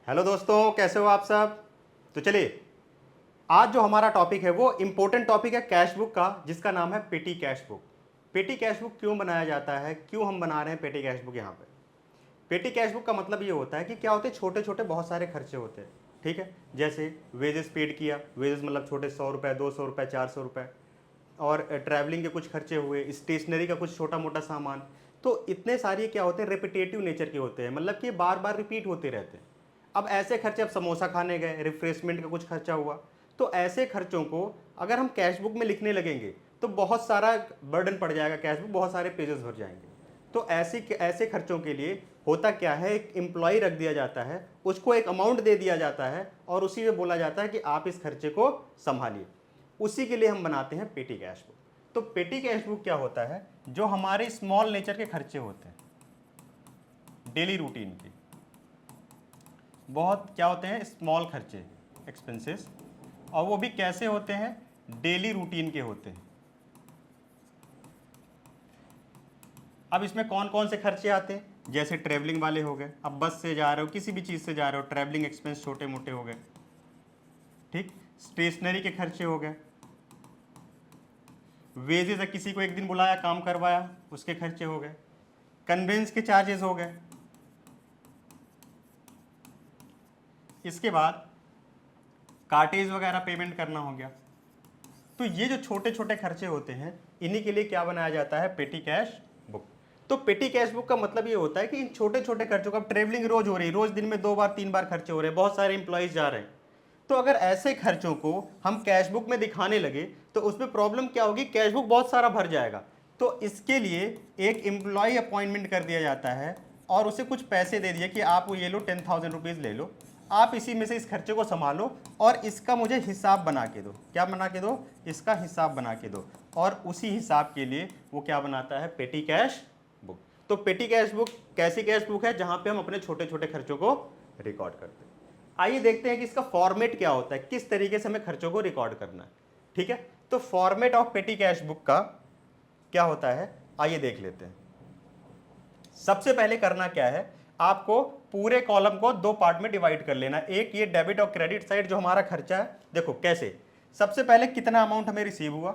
Hello दोस्तों, कैसे हो आप सब। तो चलिए, आज जो हमारा टॉपिक है वो इम्पोर्टेंट टॉपिक है कैश बुक का, जिसका नाम है पेटी कैश बुक। पेटी कैश बुक क्यों बनाया जाता है, क्यों हम बना रहे हैं पेटी कैश बुक यहाँ पे। पेटी कैश बुक का मतलब ये होता है कि क्या होते हैं, छोटे छोटे बहुत सारे खर्चे होते हैं। ठीक है, जैसे वेजेस पेड किया, वेजेस मतलब छोटे 100 रुपये, 200 रुपये, 400 रुपये, और ट्रैवलिंग के कुछ खर्चे हुए, स्टेशनरी का कुछ छोटा मोटा सामान। तो इतने सारे क्या होते हैं, रेपिटेटिव नेचर के होते हैं, मतलब कि बार बार रिपीट होते रहते हैं। अब ऐसे खर्चे, अब समोसा खाने गए, रिफ्रेशमेंट का कुछ खर्चा हुआ, तो ऐसे खर्चों को अगर हम कैश बुक में लिखने लगेंगे तो बहुत सारा बर्डन पड़ जाएगा, कैश बुक बहुत सारे पेजेस भर जाएंगे। तो ऐसे खर्चों के लिए होता क्या है, एक एम्प्लॉय रख दिया जाता है, उसको एक अमाउंट दे दिया जाता है और उसी में बोला जाता है कि आप इस खर्चे को संभालिए। उसी के लिए हम बनाते हैं पेटी कैश बुक। तो पेटी कैश बुक क्या होता है, जो हमारे स्मॉल नेचर के खर्चे होते हैं, डेली रूटीन के, बहुत क्या होते हैं, स्मॉल खर्चे, एक्सपेंसेस, और वो भी कैसे होते हैं, डेली रूटीन के होते हैं। अब इसमें कौन कौन से खर्चे आते हैं, जैसे ट्रैवलिंग वाले हो गए, अब बस से जा रहे हो, किसी भी चीज़ से जा रहे हो, ट्रैवलिंग एक्सपेंस छोटे मोटे हो गए। ठीक, स्टेशनरी के खर्चे हो गए, वेजेस है, किसी को एक दिन बुलाया, काम करवाया, उसके खर्चे हो गए, कन्वेंस के चार्जेस हो गए। इसके बाद कार्टेज वगैरह पेमेंट करना हो गया। तो ये जो छोटे छोटे खर्चे होते हैं, इन्हीं के लिए क्या बनाया जाता है, पेटी कैश बुक। तो पेटी कैश बुक का मतलब ये होता है कि इन छोटे छोटे खर्चों का, ट्रेवलिंग रोज हो रही है, रोज दिन में 2 बार 3 बार खर्चे हो रहे हैं, बहुत सारे इंप्लॉइज जा रहे हैं। तो अगर ऐसे खर्चों को हम कैश बुक में दिखाने लगे तो उसमें प्रॉब्लम क्या होगी, कैश बुक बहुत सारा भर जाएगा। तो इसके लिए एक एम्प्लॉय अपॉइंटमेंट कर दिया जाता है और उसे कुछ पैसे दे दिए कि आप ये लो, 10,000 रुपीज़ ले लो, आप इसी में से इस खर्चे को संभालो और इसका मुझे हिसाब बना के दो। क्या बना के दो, इसका हिसाब बना के दो। और उसी हिसाब के लिए वो क्या बनाता है, पेटी कैश बुक। तो पेटी कैश बुक कैसी कैश बुक है, जहां पे हम अपने छोटे छोटे खर्चों को रिकॉर्ड करते हैं। आइए देखते हैं कि इसका फॉर्मेट क्या होता है, किस तरीके से हमें खर्चों को रिकॉर्ड करना है। ठीक है, तो फॉर्मेट ऑफ पेटी कैश बुक का क्या होता है, आइए देख लेते हैं। सबसे पहले करना क्या है, आपको पूरे कॉलम को 2 पार्ट में डिवाइड कर लेना। एक ये डेबिट और क्रेडिट साइड जो हमारा खर्चा है, देखो कैसे। सबसे पहले कितना अमाउंट हमें रिसीव हुआ,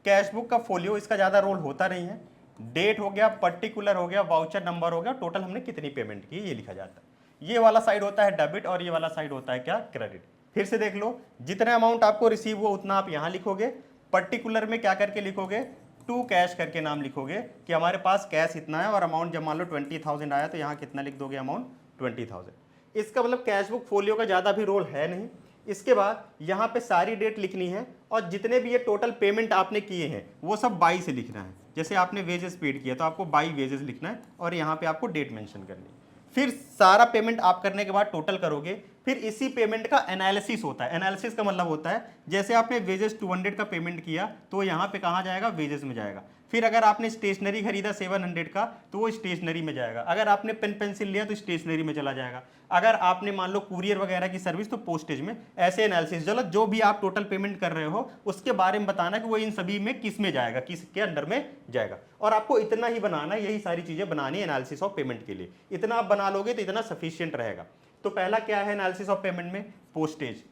कैश बुक का फोलियो, इसका ज्यादा रोल होता नहीं है, डेट हो गया, पर्टिकुलर हो गया, वाउचर नंबर हो गया, टोटल हमने कितनी पेमेंट की ये लिखा जाता है। ये वाला साइड होता है डेबिट और ये वाला साइड होता है क्या, क्रेडिट। फिर से देख लो, जितना अमाउंट आपको रिसीव हुआ उतना आप यहां लिखोगे, पर्टिकुलर में क्या करके लिखोगे, टू कैश करके नाम लिखोगे कि हमारे पास कैश इतना है, और अमाउंट जब मान लो 20,000 आया तो यहाँ कितना लिख दोगे, अमाउंट 20,000। इसका मतलब कैश बुक फोलियो का ज़्यादा भी रोल है नहीं। इसके बाद यहाँ पे सारी डेट लिखनी है और जितने भी ये टोटल पेमेंट आपने किए हैं वो सब बाई से लिखना है। जैसे आपने वेजेस पेड किया तो आपको बाई वेजेस लिखना है और यहाँ पे आपको डेट मेंशन करनी है। फिर सारा पेमेंट आप करने के बाद टोटल करोगे, फिर इसी पेमेंट का एनालिसिस होता है। एनालिसिस का मतलब होता है, जैसे आपने वेजेस 200 का पेमेंट किया तो यहाँ पे कहाँ जाएगा, वेजेस में जाएगा। फिर अगर आपने स्टेशनरी खरीदा 700 का तो वो स्टेशनरी में जाएगा। अगर आपने पेन पेंसिल लिया तो स्टेशनरी में चला जाएगा। अगर आपने मान लो कुरियर वगैरह की सर्विस तो पोस्टेज में। ऐसे एनालिसिस, चलो जो भी आप टोटल पेमेंट कर रहे हो उसके बारे में बताना कि वो इन सभी में किस में जाएगा, किसके अंडर में जाएगा। और आपको इतना ही बनाना, यही सारी चीजें बनानी है एनालिसिस ऑफ पेमेंट के लिए। इतना आप बना लोगे तो इतना सफिशियंट रहेगा। तो पहला क्या है एनालिसिस ऑफ पेमेंट में, पोस्टेज,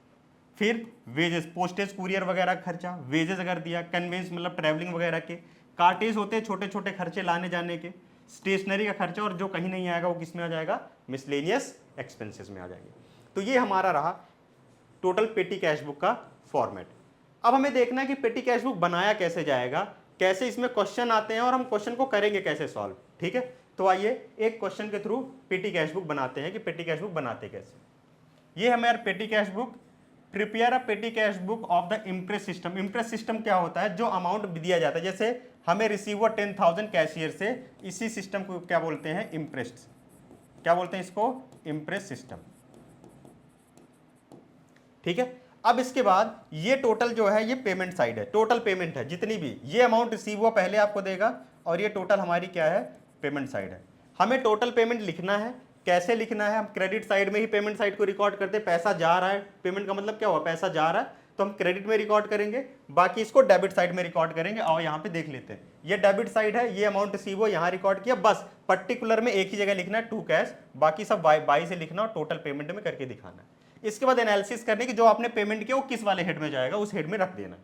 फिर वेजेस, पोस्टेज कुरियर वगैरह का खर्चा, वेजेस अगर दिया, कन्वेंस मतलब ट्रैवलिंग वगैरह के, कार्टेज होते हैं छोटे छोटे खर्चे लाने जाने के, स्टेशनरी का खर्चा, और जो कहीं नहीं आएगा वो किस में आ जाएगा, मिसलेनियस एक्सपेंसेस में आ जाएंगे। तो ये हमारा रहा टोटल पेटी कैश बुक का फॉर्मेट। अब हमें देखना है कि पेटी कैश बुक बनाया कैसे जाएगा, कैसे इसमें क्वेश्चन आते हैं और हम क्वेश्चन को करेंगे कैसे सॉल्व। ठीक है, तो आइए एक क्वेश्चन के थ्रू पेटी कैश बुक बनाते हैं कि पेटी कैश बुक बनाते कैसे। ये हमारे पेटी कैश बुक, प्रिपेयर अ पेटी cash book of the impress system. Impress system क्या होता है, जो अमाउंट दिया जाता है, जैसे हमें रिसीव हुआ 10,000 कैशियर से, इसी सिस्टम को क्या बोलते हैं, इम्प्रेस। क्या बोलते हैं इसको, इम्प्रेस सिस्टम। ठीक है, अब इसके बाद ये टोटल जो है ये पेमेंट साइड है, टोटल पेमेंट है जितनी भी, ये अमाउंट रिसीव हुआ पहले आपको देगा और ये टोटल हमारी क्या है, पेमेंट साइड है। हमें टोटल पेमेंट लिखना है, कैसे लिखना है, हम क्रेडिट साइड में ही पेमेंट साइड को रिकॉर्ड करते हैं। पैसा जा रहा है, पेमेंट का मतलब क्या हुआ, पैसा जा रहा है, तो हम क्रेडिट में रिकॉर्ड करेंगे, बाकी इसको डेबिट साइड में रिकॉर्ड करेंगे। आओ यहाँ पे देख लेते हैं, ये डेबिट साइड है, ये अमाउंट रिसीव हो यहाँ रिकॉर्ड किया, बस पर्टिकुलर में एक ही जगह लिखना है टू कैश, बाकी सब बाई से लिखना और टोटल पेमेंट में करके दिखाना है। इसके बाद एनालिसिस करने की जो आपने पेमेंट किया वो किस वाले हेड में जाएगा, उस हेड में रख देना।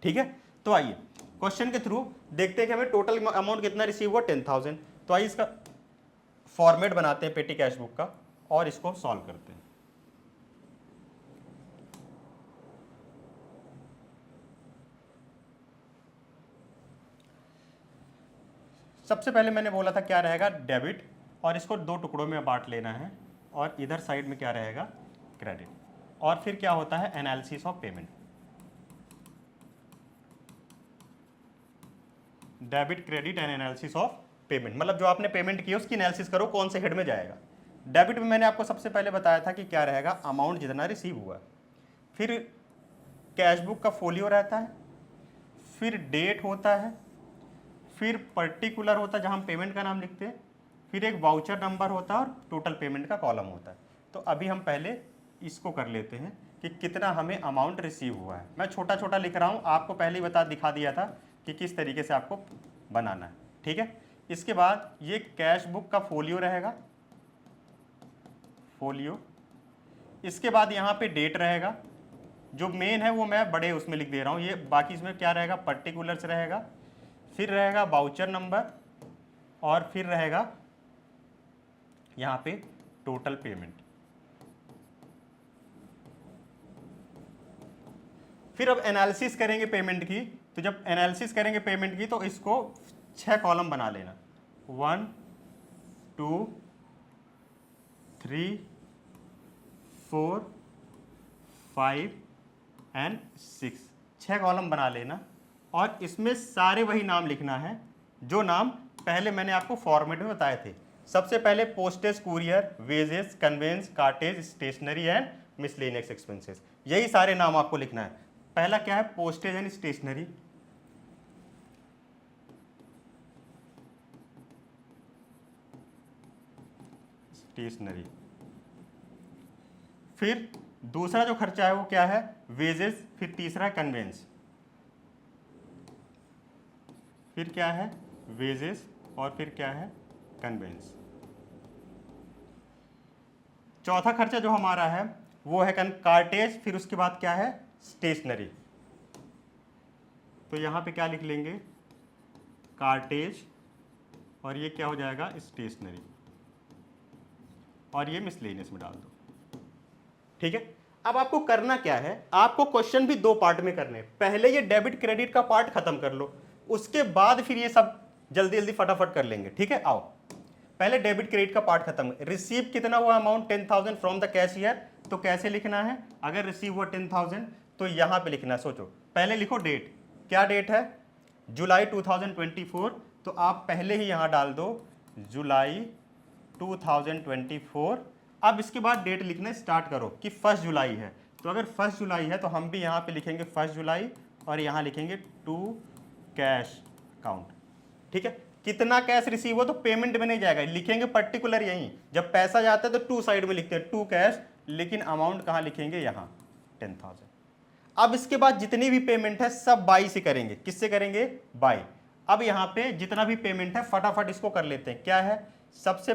ठीक है, तो आइए क्वेश्चन के थ्रू देखते हैं कि हमें टोटल अमाउंट कितना रिसीव हुआ, 10,000। तो आइए इसका फॉर्मेट बनाते हैं पेटी कैश बुक का और इसको सॉल्व करते हैं। सबसे पहले मैंने बोला था क्या रहेगा, डेबिट, और इसको दो टुकड़ों में बांट लेना है, और इधर साइड में क्या रहेगा, क्रेडिट। और फिर क्या होता है, analysis of payment. Debit, credit and analysis of payment, मतलब जो आपने पेमेंट की उसकी एनालिसिस करो कौन से हेड में जाएगा। डेबिट में मैंने आपको सबसे पहले बताया था कि क्या रहेगा, अमाउंट जितना रिसीव हुआ, फिर कैश बुक का फोलियो रहता है, फिर डेट होता है, फिर पर्टिकुलर होता है जहां हम पेमेंट का नाम लिखते हैं, फिर एक वाउचर नंबर होता है और टोटल पेमेंट का कॉलम होता है। तो अभी हम पहले इसको कर लेते हैं कि कितना हमें अमाउंट रिसीव हुआ है। मैं छोटा छोटा लिख रहा हूं, आपको पहले ही दिखा दिया था कि किस तरीके से आपको बनाना है। ठीक है, इसके बाद ये कैश बुक का फोलियो रहेगा, फोलियो। इसके बाद यहाँ पे डेट रहेगा, जो मेन है वो मैं बड़े उसमें लिख दे रहा हूँ, ये बाकी इसमें क्या रहेगा, पर्टिकुलर्स रहेगा, फिर रहेगा वाउचर नंबर, और फिर रहेगा यहाँ पे टोटल पेमेंट। फिर अब एनालिसिस करेंगे पेमेंट की, तो जब एनालिसिस करेंगे पेमेंट की तो इसको 6 कॉलम बना लेना, 1 2 3 4 5 एंड 6, 6 कॉलम बना लेना। और इसमें सारे वही नाम लिखना है जो नाम पहले मैंने आपको फॉर्मेट में बताए थे। सबसे पहले postage, courier, wages, conveyance, cartage, stationery and miscellaneous expenses, यही सारे नाम आपको लिखना है। पहला क्या है, पोस्टेज एंड स्टेशनरी, स्टेशनरी। फिर दूसरा जो खर्चा है वो क्या है, वेजेस, फिर तीसरा कन्वेंस, फिर क्या है वेजेस, और फिर क्या है कन्वेंस। चौथा खर्चा जो हमारा है वो है कार्टेज, फिर उसके बाद क्या है स्टेशनरी। तो यहां पे क्या लिख लेंगे, कार्टेज, और ये क्या हो जाएगा स्टेशनरी, और ये मिसलेनियस में डाल दो। ठीक है, अब आपको करना क्या है, आपको क्वेश्चन भी 2 पार्ट में करने, पहले ये डेबिट क्रेडिट का पार्ट खत्म कर लो, उसके बाद फिर ये सब जल्दी जल्दी फटाफट कर लेंगे। ठीक है, आओ पहले डेबिट क्रेडिट का पार्ट खत्म। रिसीव कितना हुआ अमाउंट, 10,000 फ्रॉम द कैशियर, तो कैसे लिखना है, अगर रिसीव हुआ 10,000 तो यहां पे लिखना है। सोचो, पहले लिखो डेट, क्या डेट है, जुलाई 2024, तो आप पहले ही यहां डाल दो जुलाई 2024। अब इसके बाद डेट लिखना स्टार्ट करो कि 1 जुलाई है, तो अगर 1 जुलाई है तो हम भी यहाँ पे लिखेंगे 1 जुलाई, और यहाँ लिखेंगे टू कैश अकाउंट। ठीक है, कितना कैश रिसीव हो तो पेमेंट में नहीं जाएगा, लिखेंगे पर्टिकुलर यहीं, जब पैसा जाता है तो टू साइड में लिखते हैं टू कैश, लेकिन अमाउंट कहाँ लिखेंगे, यहाँ 10,000। अब इसके बाद जितनी भी पेमेंट है सब बाई से करेंगे, किससे करेंगे, बाई। अब यहाँ पे जितना भी पेमेंट है फटाफट इसको कर लेते हैं। क्या है, सबसे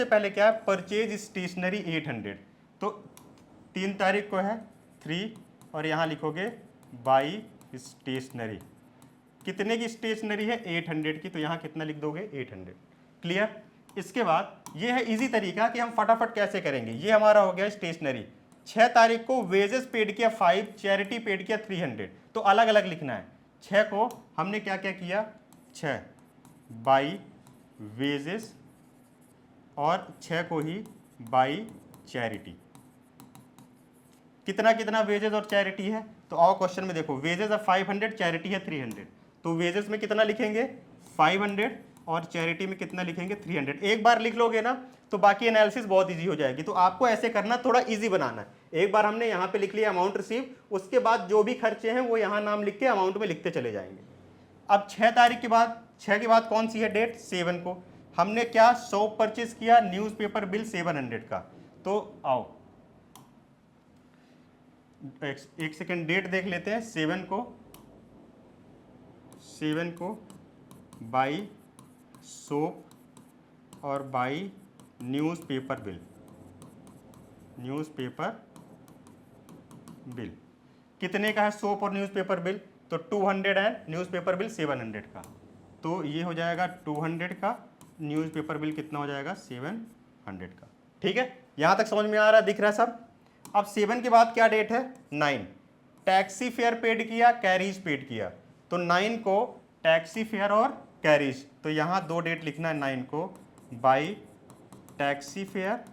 पहले क्या है, परचेज स्टेशनरी 800, तो 3 तारीख को है 3, और यहाँ लिखोगे बाई स्टेशनरी। कितने की स्टेशनरी है, 800 की, तो यहाँ कितना लिख दोगे 800। क्लियर। इसके बाद ये है इजी तरीका कि हम फटाफट कैसे करेंगे। ये हमारा हो गया स्टेशनरी। 6 तारीख को वेजेस पेड किया 5, चैरिटी पेड किया 300, तो अलग अलग लिखना है। 6 को हमने क्या क्या किया, 6 बाई वेजेस, और 6 को ही बाई चैरिटी। कितना कितना वेजेस और चैरिटी है, तो आओ क्वेश्चन में देखो, वेजेस है 500, चैरिटी है 300, तो वेजेस में कितना लिखेंगे 500, और चैरिटी में कितना लिखेंगे 300। एक बार लिख लोगे ना तो बाकी एनालिसिस बहुत इजी हो जाएगी। तो आपको ऐसे करना, थोड़ा इजी बनाना है। एक बार हमने यहाँ पे लिख लिया अमाउंट रिसीव, उसके बाद जो भी खर्चे हैं वो यहाँ नाम लिख के अमाउंट में लिखते चले जाएंगे। अब 6 तारीख के बाद, 6 के बाद कौन सी है डेट, 7 को हमने क्या सोप परचेज किया, न्यूज़पेपर बिल 700 का। तो आओ एक सेकेंड डेट देख लेते हैं। 7 को बाई सोप और बाई न्यूज़पेपर बिल कितने का है सोप और न्यूज़पेपर बिल? तो 200 है, न्यूज़पेपर बिल 700 का, तो ये हो जाएगा 200 का, न्यूज़पेपर बिल कितना हो जाएगा 700 का। ठीक है, यहाँ तक समझ में आ रहा है, दिख रहा है सब। अब 7 के बाद क्या डेट है? 9। टैक्सी फेयर पेड किया, कैरीज पेड किया, तो 9 को टैक्सी फेयर और कैरीज, तो यहाँ 2 डेट लिखना है 9 को बाई टैक्सी फेयर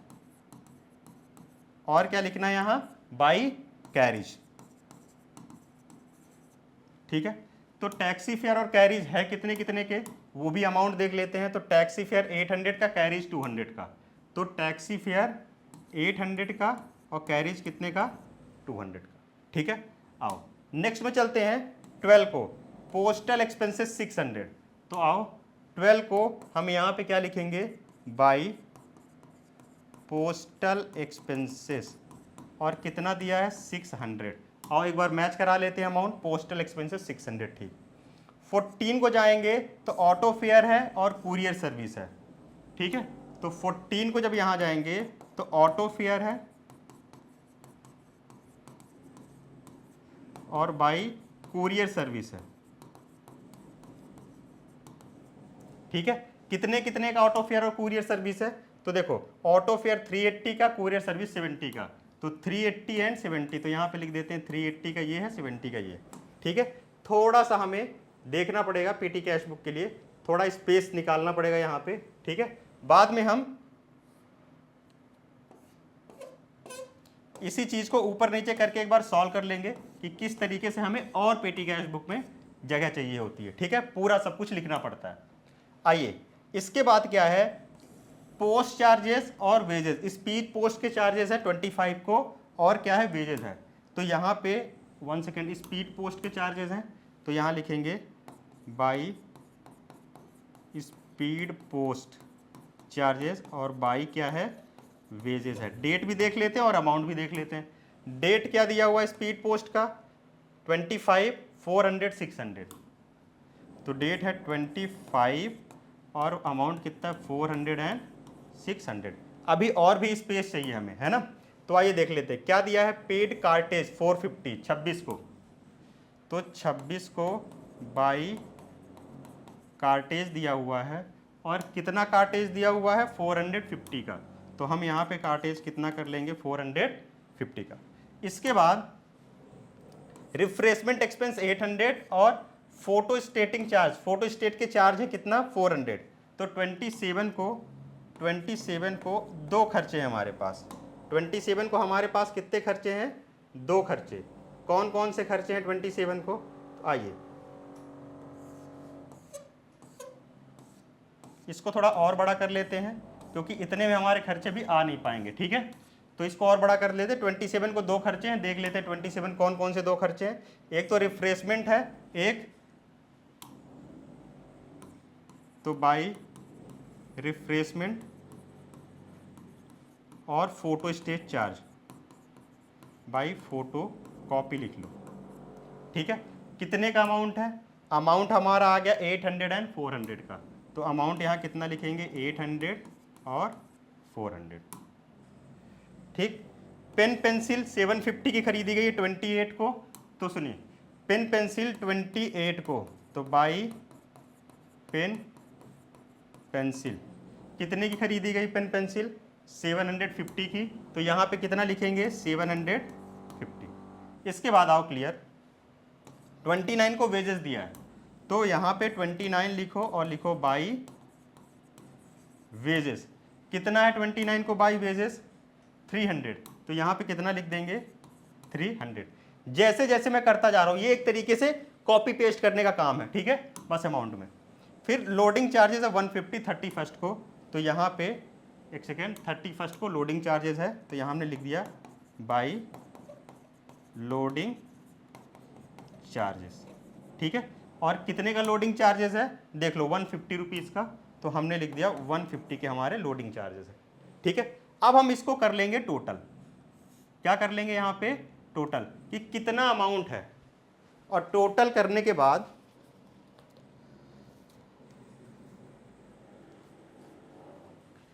और क्या लिखना है यहाँ बाई कैरीज। ठीक है, तो टैक्सी फेयर और कैरीज है कितने कितने के, वो भी अमाउंट देख लेते हैं। तो टैक्सी फेयर 800 का, कैरीज 200 का, तो टैक्सी फेयर 800 का और कैरीज कितने का 200 का। ठीक है, आओ नेक्स्ट में चलते हैं। 12 को पोस्टल एक्सपेंसेस 600, तो आओ 12 को हम यहाँ पे क्या लिखेंगे बाई पोस्टल एक्सपेंसेस और कितना दिया है 600। आओ एक बार मैच करा लेते हैं अमाउंट, पोस्टल एक्सपेंसेस 600। ठीक, 14 को जाएंगे तो ऑटो फेयर है और कुरियर सर्विस है। ठीक है, तो 14 को जब यहाँ जाएंगे तो ऑटो फेयर है और बाई कुरियर सर्विस है। ठीक है, कितने कितने का ऑटो फेयर और कुरियर सर्विस है? तो देखो ऑटो फेयर 380 का, कुरियर सर्विस 70 का, तो 380 एंड 70, तो यहाँ पे लिख देते हैं 380 का ये है, 70 का ये है। ठीक है, थोड़ा सा हमें देखना पड़ेगा पेटी कैश बुक के लिए, थोड़ा स्पेस निकालना पड़ेगा यहाँ पे। ठीक है, बाद में हम इसी चीज को ऊपर नीचे करके एक बार सॉल्व कर लेंगे कि किस तरीके से हमें और पेटी कैश बुक में जगह चाहिए होती है। ठीक है, पूरा सब कुछ लिखना पड़ता है। आइए इसके बाद क्या है, पोस्ट चार्जेस और वेजेस। स्पीड पोस्ट के चार्जेस है 25 को और क्या है वेजेस है, तो यहाँ पे 1 सेकेंड, स्पीड पोस्ट के चार्जेस हैं, तो यहाँ लिखेंगे बाई स्पीड पोस्ट चार्जेस और बाई क्या है वेजेस है। डेट भी देख लेते हैं और अमाउंट भी देख लेते हैं। डेट क्या दिया हुआ है स्पीड पोस्ट का 25, 400, 600, तो डेट है 25 और अमाउंट कितना 400 एंड 600। अभी और भी स्पेस चाहिए हमें, है ना, तो आइए देख लेते हैं क्या दिया है। पेड कार्टेज 450 26 को, तो 26 को बाई कार्टेज दिया हुआ है और कितना कार्टेज दिया हुआ है 450 का, तो हम यहाँ पे कार्टेज कितना कर लेंगे 450 का। इसके बाद रिफ्रेशमेंट एक्सपेंस 800 और फोटो स्टेटिंग चार्ज, फोटो स्टेट के चार्ज है कितना 400, तो 27 को दो खर्चे हैं हमारे पास। 27 को हमारे पास कितने खर्चे हैं, दो खर्चे। कौन कौन से खर्चे हैं 27 को, तो आइए इसको थोड़ा और बड़ा कर लेते हैं क्योंकि इतने में हमारे खर्चे भी आ नहीं पाएंगे। ठीक है, तो इसको और बड़ा कर लेते हैं। 27 को दो खर्चे हैं, देख लेते हैं 27 कौन कौन से दो खर्चे हैं। एक तो रिफ्रेशमेंट है, एक तो बाई रिफ्रेशमेंट और photo state charge by photo copy लिख लो। ठीक है, कितने का अमाउंट है, अमाउंट हमारा आ गया 800 एंड 400 का, तो अमाउंट यहाँ कितना लिखेंगे 800 और 400। ठीक, पेन पेंसिल 750 की खरीदी गई 28 को, तो सुनिए पेन पेंसिल 28 को, तो बाई पेन पेंसिल कितने की खरीदी गई पेन पेंसिल 750 की, तो यहाँ पे कितना लिखेंगे 750। इसके बाद आओ क्लियर, 29 को वेजेस दिया है, तो यहाँ पे 29 लिखो और लिखो बाई वेजेस। कितना है 29 को बाई वेजेस 300, तो यहाँ पे कितना लिख देंगे 300। जैसे जैसे मैं करता जा रहा हूँ, ये एक तरीके से कॉपी पेस्ट करने का काम है। ठीक है, बस अमाउंट में। फिर लोडिंग चार्जेस है 150 31 को, तो यहाँ पे एक सेकेंड 31 को लोडिंग चार्जेस है, तो यहाँ हमने लिख दिया बाई लोडिंग चार्जेस। ठीक है, और कितने का लोडिंग चार्जेस है देख लो 150 रुपीज़ का, तो हमने लिख दिया 150 के हमारे लोडिंग चार्जेस है। ठीक है, अब हम इसको कर लेंगे टोटल, क्या कर लेंगे यहाँ पे टोटल कि कितना अमाउंट है, और टोटल करने के बाद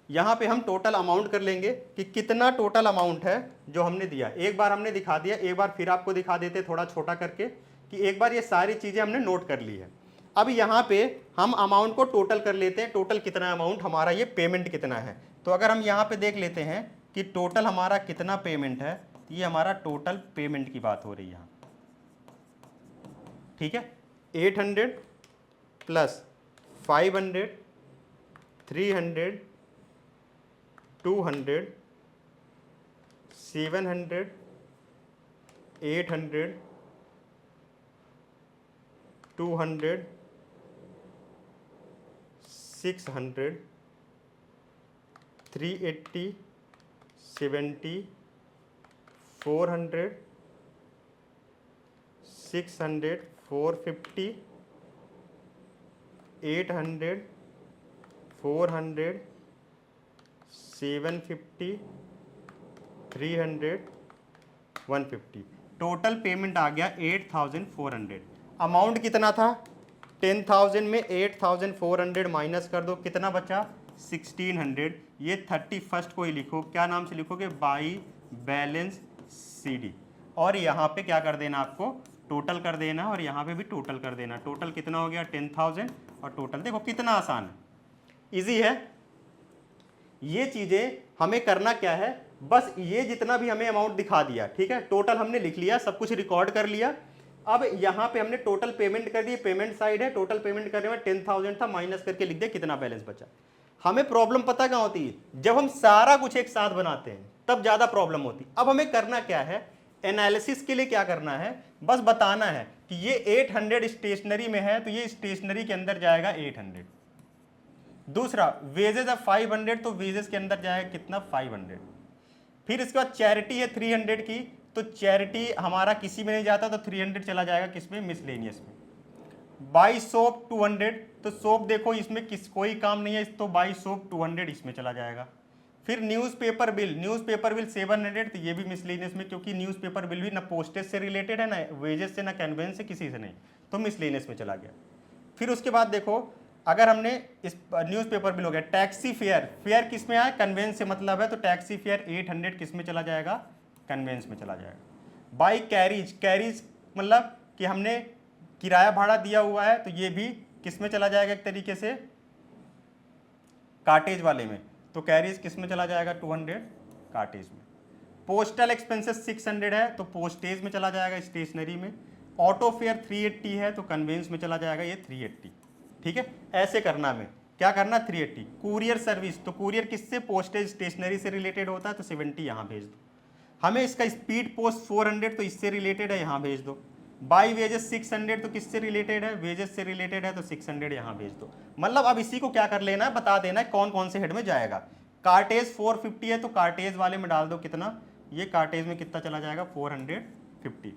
यहां पे हम टोटल अमाउंट कर लेंगे कि कितना टोटल अमाउंट है जो हमने दिया। एक बार हमने दिखा दिया, एक बार फिर आपको दिखा देते थोड़ा छोटा करके कि एक बार ये सारी चीजें हमने नोट कर ली है। अब यहां पे हम अमाउंट को टोटल कर लेते हैं, टोटल कितना अमाउंट हमारा, ये पेमेंट कितना है। तो अगर हम यहां पे देख लेते हैं कि टोटल हमारा कितना पेमेंट है, तो ये हमारा टोटल पेमेंट की बात हो रही है यहाँ, ठीक है। 800 प्लस 500 300 200 700 800 200 600 380 70 400 600 450 800 400 750 300 150। टोटल पेमेंट आ गया 8400। अमाउंट कितना था 10,000 में 8400 माइनस कर दो, कितना बचा 1600। ये 31st को ही लिखो, क्या नाम से लिखोगे, बाई बैलेंस सीडी। और यहाँ पे क्या कर देना, आपको टोटल कर देना, और यहाँ पे भी टोटल कर देना। टोटल कितना हो गया 10,000, और टोटल देखो कितना आसान है, इजी है। ये चीजें हमें करना क्या है, बस ये जितना भी हमें अमाउंट दिखा दिया, ठीक है, टोटल हमने लिख लिया, सब कुछ रिकॉर्ड कर लिया। अब यहाँ पे हमने टोटल पेमेंट कर दी, पेमेंट साइड है, टोटल पेमेंट करने में 10,000 था, माइनस करके लिख दे कितना बैलेंस बचा। हमें प्रॉब्लम पता कहाँ होती है, जब हम सारा कुछ एक साथ बनाते हैं तब ज्यादा प्रॉब्लम होती। अब हमें करना क्या है, एनालिसिस के लिए क्या करना है, बस बताना है कि ये 800 स्टेशनरी में है, तो ये स्टेशनरी के अंदर जाएगा 800। दूसरा वेजेस है 500, तो वेजेस के अंदर जाएगा कितना 500। फिर इसके बाद चैरिटी है 300 की, तो चैरिटी हमारा किसी में नहीं जाता, तो 300 चला जाएगा किसमें, मिसलेनियस में। बाई सोप 200, तो सोप देखो इसमें कोई काम नहीं है, तो बाई सोप 200 इसमें चला जाएगा। फिर न्यूज़पेपर बिल 700, तो ये भी मिसलेनियस में, क्योंकि न्यूज़पेपर बिल भी ना पोस्टेज से रिलेटेड है, ना वेजेस से, ना कन्वेंस से, किसी से नहीं, तो मिसलेनियस में चला गया। फिर उसके बाद देखो, अगर हमने इस न्यूज़पेपर बिल हो गया, टैक्सी फेयर, फेयर किस में आया, कन्वेंस से मतलब है, तो टैक्सी फेयर 800 किस में चला जाएगा, कन्वेंस में चला जाएगा। बाई कैरीज, कैरीज मतलब कि हमने किराया भाड़ा दिया हुआ है, तो ये भी किस में चला जाएगा, एक तरीके से कार्टेज वाले में, तो कैरीज किस में चला जाएगा 200 कार्टेज में। पोस्टल एक्सपेंसेस 600 है, तो पोस्टेज में चला जाएगा स्टेशनरी में। ऑटो फेयर 380 है, तो कन्वेंस में चला जाएगा ये 380, ठीक है। ऐसे करना में क्या करना 380। कुरियर सर्विस, तो कुरियर किससे, पोस्टेज स्टेशनरी से रिलेटेड होता है, तो 70 यहाँ भेज दो। हमें इसका स्पीड पोस्ट 400, तो इससे रिलेटेड है, यहाँ भेज दो। बाई वेजेस 600, तो किससे रिलेटेड है, वेजेस से रिलेटेड है, तो 600 यहाँ भेज दो। मतलब अब इसी को क्या कर लेना है, बता देना है कौन कौन से हेड में जाएगा। कार्टेज 450 है, तो कार्टेज वाले में डाल दो कितना, ये कार्टेज में कितना चला जाएगा 450।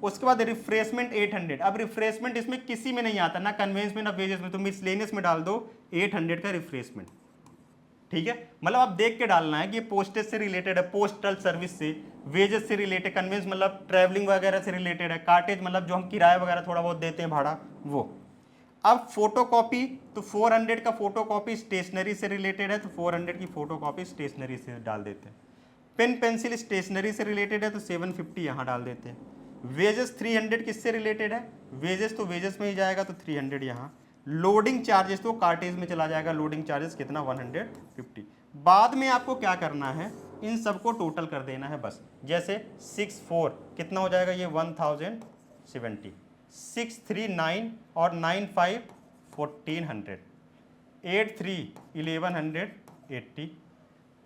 उसके बाद रिफ्रेशमेंट 800। अब रिफ्रेशमेंट इसमें किसी में नहीं आता, ना कन्वेंस में ना वेजेस में, तो मिसलेनियस में डाल दो 800 का रिफ्रेशमेंट, ठीक है। मतलब आप देख के डालना है कि ये पोस्टेज से रिलेटेड है, पोस्टल सर्विस से, वेजेस से रिलेटेड, कन्वेंस मतलब ट्रैवलिंग वगैरह से रिलेटेड है, कार्टेज मतलब जो हम किराया वगैरह थोड़ा बहुत देते हैं भाड़ा, वो। अब फोटोकॉपी, तो 400 का फोटोकॉपी स्टेशनरी से रिलेटेड है, तो 400 की फोटोकॉपी स्टेशनरी से डाल देते हैं। पेन पेंसिल स्टेशनरी से रिलेटेड है, तो 750 यहाँ डाल देते हैं। वेजेस 300 किससे रिलेटेड है, वेजेस तो वेजेस में ही जाएगा, तो 300 यहाँ। लोडिंग चार्जेस तो कार्टेज में चला जाएगा, लोडिंग चार्जेस कितना 150। बाद में आपको क्या करना है, इन सबको टोटल कर देना है बस। जैसे 64 कितना हो जाएगा, ये 1070, 639 और 95 1400, 83 1180,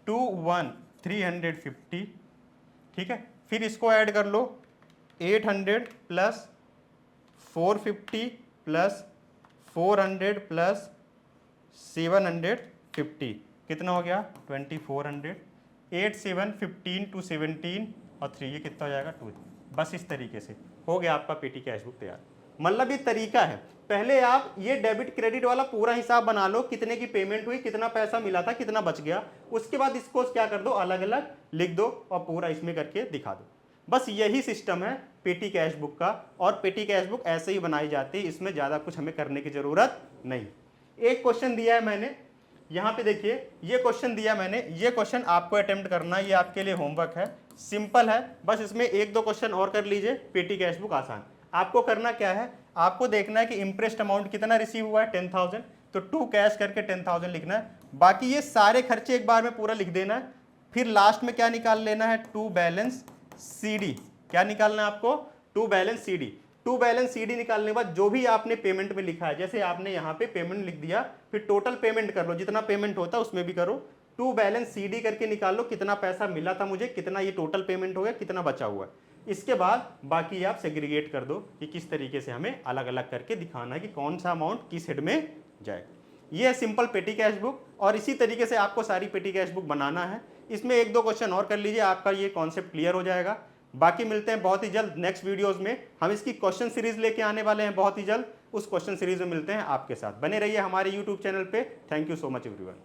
21 350, ठीक है। फिर इसको ऐड कर लो, 800 प्लस 450 प्लस 400 प्लस 750 कितना हो गया 2400। 8 7 15 2 17 और 3 ये कितना हो जाएगा 2। बस इस तरीके से हो गया आपका पेटी कैश बुक तैयार। मतलब ये तरीका है, पहले आप ये डेबिट क्रेडिट वाला पूरा हिसाब बना लो, कितने की पेमेंट हुई, कितना पैसा मिला था, कितना बच गया। उसके बाद इसको क्या कर दो, अलग अलग लिख दो और पूरा इसमें करके दिखा दो। बस यही सिस्टम है पेटी कैश बुक का, और पेटी कैश बुक ऐसे ही बनाई जाती है, इसमें ज़्यादा कुछ हमें करने की ज़रूरत नहीं। एक क्वेश्चन दिया है मैंने यहाँ पे, देखिए ये क्वेश्चन दिया मैंने, ये क्वेश्चन आपको अटेम्प्ट करना है, ये आपके लिए होमवर्क है, सिंपल है, बस इसमें एक दो क्वेश्चन और कर लीजिए, पेटी कैश बुक आसान। आपको करना क्या है, आपको देखना है कि इंप्रेस्ड अमाउंट कितना रिसीव हुआ है 10,000, तो टू कैश करके 10,000 लिखना है, बाकी ये सारे खर्चे एक बार में पूरा लिख देना है। फिर लास्ट में क्या निकाल लेना है, टू बैलेंस CD, क्या निकालना है आपको, to balance CD। To balance CD निकालने के बाद जो भी आपने पेमेंट में लिखा है, जैसे आपने यहाँ पे पेमेंट लिख दिया, फिर टोटल पेमेंट कर लो, जितना पेमेंट होता है उसमें भी करो, टू बैलेंस CD करके निकाल लो कितना पैसा मिला था मुझे, कितना ये टोटल पेमेंट हो गया, कितना बचा हुआ है। इसके बाद बाकी आप सेग्रीगेट कर दो कि किस तरीके से हमें अलग अलग करके दिखाना है कि कौन सा अमाउंट किस हेड में जाए। ये है सिंपल पेटी कैश बुक, और इसी तरीके से आपको सारी पेटी कैश बुक बनाना है। इसमें एक दो क्वेश्चन और कर लीजिए, आपका ये कॉन्सेप्ट क्लियर हो जाएगा। बाकी मिलते हैं बहुत ही जल्द नेक्स्ट वीडियोस में, हम इसकी क्वेश्चन सीरीज लेके आने वाले हैं बहुत ही जल्द, उस क्वेश्चन सीरीज में मिलते हैं आपके साथ। बने रहिए हमारे यूट्यूब चैनल पे। Thank you so much everyone.